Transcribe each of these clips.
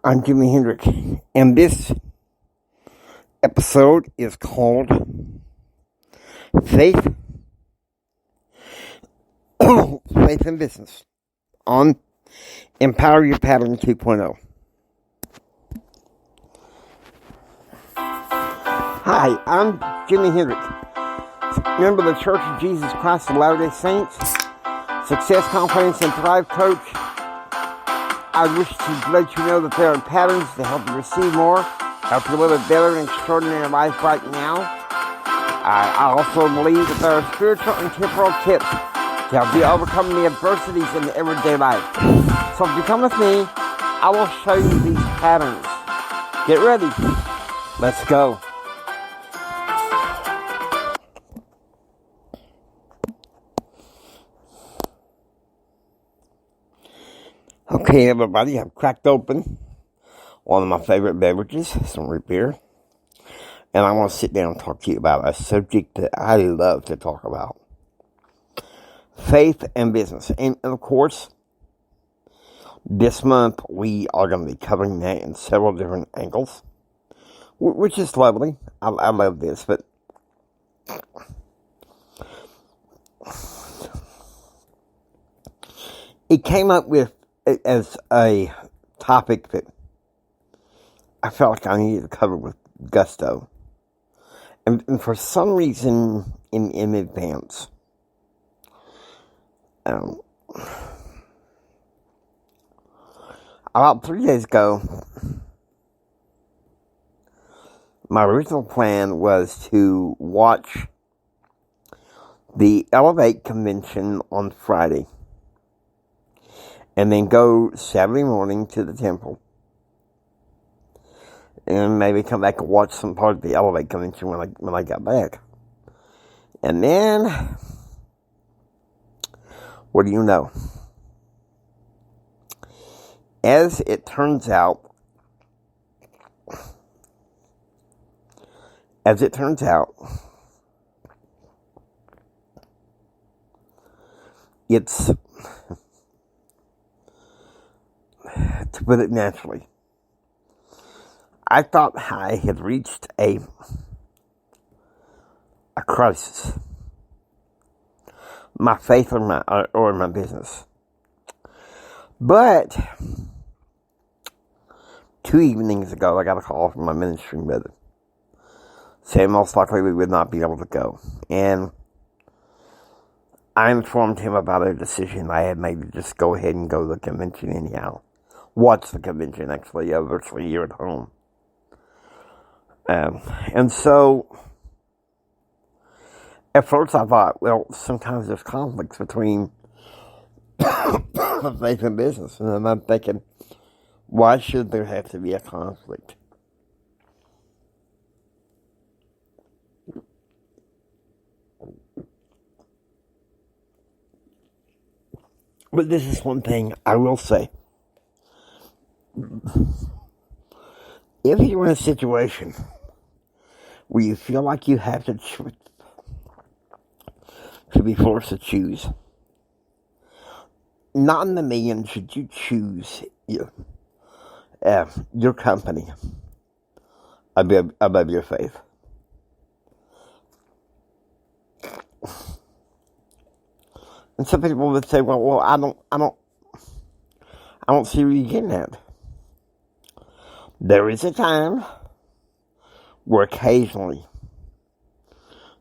I'm Jimi Hendrix, and this episode is called Faith, Faith in Business on Empower Your Pattern 2.0. Hi, I'm Jimi Hendrix, member of the Church of Jesus Christ of Latter-day Saints, Success, Confidence, and Thrive Coach. I wish to let you know that there are patterns to help you receive more, help you live a better and extraordinary life right now. I also believe that there are spiritual and temporal tips to help you overcome the adversities in everyday life. So if you come with me, I will show you these patterns. Get ready. Let's go. Okay, everybody, I've cracked open one of my favorite beverages, some root beer, and I want to sit down and talk to you about a subject that I love to talk about. Faith and business. And of course, this month we are going to be covering that in several different angles, which is lovely. I love this, but it came up with as a topic that I felt like I needed to cover with gusto. And for some reason, in advance, about 3 days ago, my original plan was to watch the Elevate convention on Friday, and then go Saturday morning to the temple, and maybe come back and watch some part of the Elevate convention when I got back. And then, what do you know? As it turns out, it's, to put it naturally, I thought I had reached a crisis. My faith or my business. But 2 evenings ago, I got a call from my ministry brother saying most likely we would not be able to go. And I informed him about a decision I had made to just go ahead and go to the convention anyhow. Watch the convention, actually, virtually here at home. And so, at first I thought, well, sometimes there's conflicts between faith and business. And then I'm thinking, why should there have to be a conflict? But this is one thing I will say. If you're in a situation where you feel like you have to be forced to choose, not in the million should you choose your company above your faith. And some people would say, well, I don't see where you're getting at. There is a time where occasionally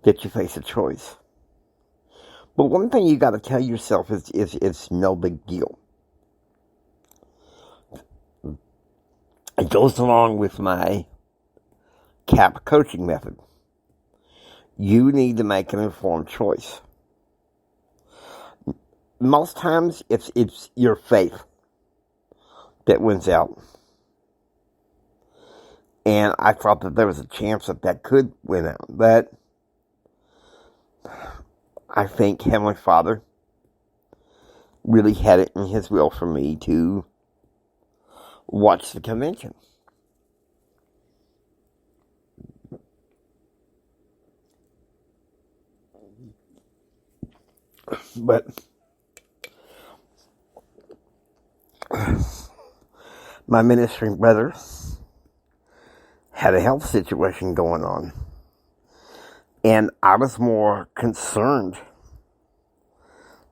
that you face a choice. But one thing you got to tell yourself is it's no big deal. It goes along with my CAP coaching method. You need to make an informed choice. Most times, it's your faith that wins out. And I thought that there was a chance that could win out. But I think Heavenly Father really had it in His will for me to watch the convention. But my ministering brother had a health situation going on. And I was more concerned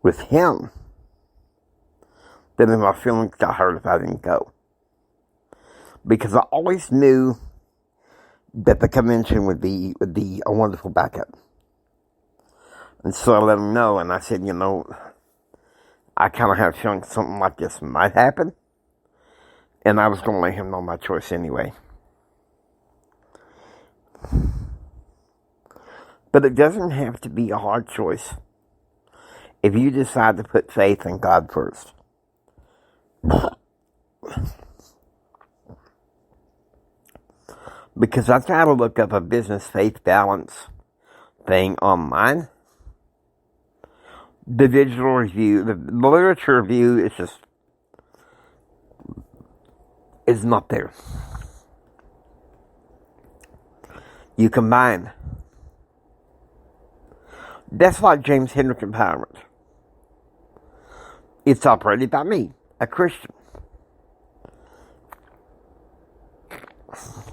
with him than if my feelings got hurt if I didn't go. Because I always knew that the convention would be a wonderful backup. And so I let him know, and I said, I kind of have a feeling something like this might happen. And I was going to let him know my choice anyway. But it doesn't have to be a hard choice if you decide to put faith in God first. Because I tried to look up a business faith balance thing online. The digital review, the literature review is not there. You combine. That's like James Hendrick Empowerment. It's operated by me, a Christian.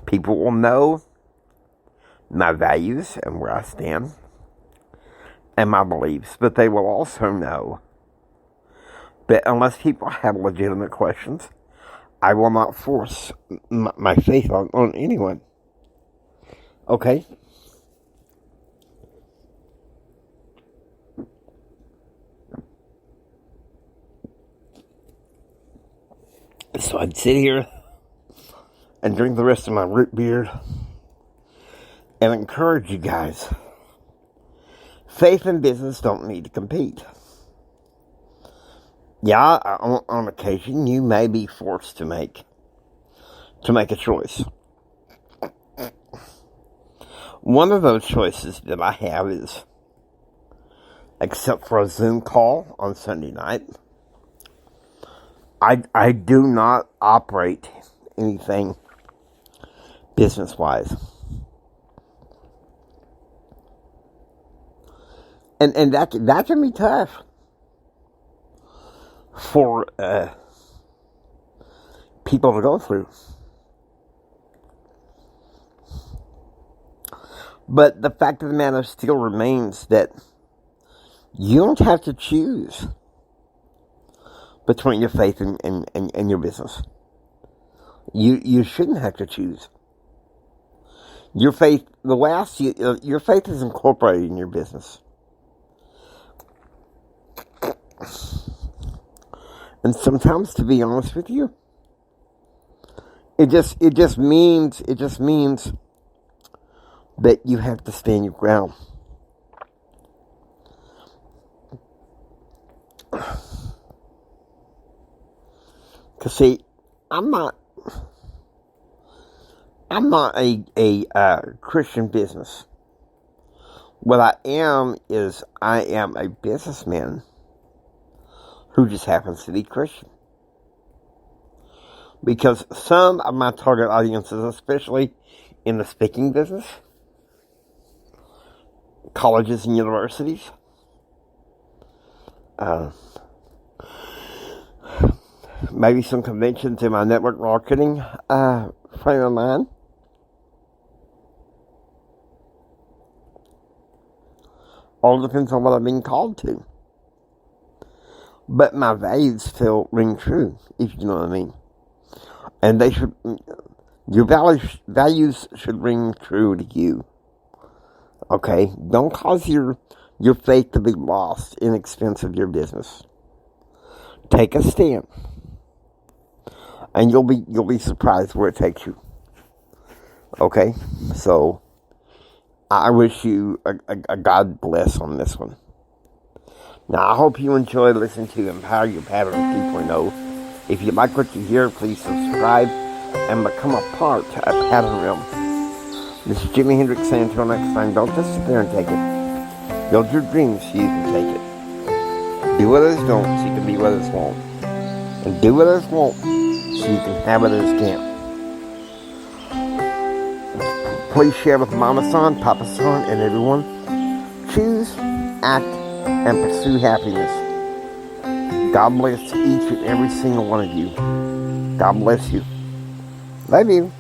People will know my values and where I stand and my beliefs, but they will also know that unless people have legitimate questions, I will not force my faith on anyone. Okay? So I'd sit here and drink the rest of my root beer and encourage you guys. Faith and business don't need to compete. Yeah, on occasion you may be forced to make a choice. One of those choices that I have is, except for a Zoom call on Sunday night, I do not operate anything business-wise. And that can be tough for people to go through. But the fact of the matter still remains that you don't have to choose between your faith and your business. You shouldn't have to choose. Your faith, your faith is incorporated in your business. And sometimes, to be honest with you, it just means that you have to stand your ground. Cause see, I'm not a Christian business. What I am is I am a businessman who just happens to be Christian. Because some of my target audiences, especially in the speaking business, colleges and universities, maybe some conventions in my network marketing frame of mind. All depends on what I'm being called to. But my values still ring true, if you know what I mean. And your values should ring true to you. Okay? Don't cause your faith to be lost in expense of your business. Take a stand. And you'll be surprised where it takes you. Okay? So I wish you a God bless on this one. Now, I hope you enjoy listening to Empower Your Pattern 2.0. If you like what you hear, please subscribe and become a part of Pattern Realm. This is Jimi Hendrix saying until next time, don't just sit there and take it. Build your dreams so you can take it. Do what others don't so you can be what others won't. And do what others won't so you can have what others can't. Please share with Mama Son, Papa Son, and everyone. Choose, act, and pursue happiness. God bless each and every single one of you. God bless you. Love you.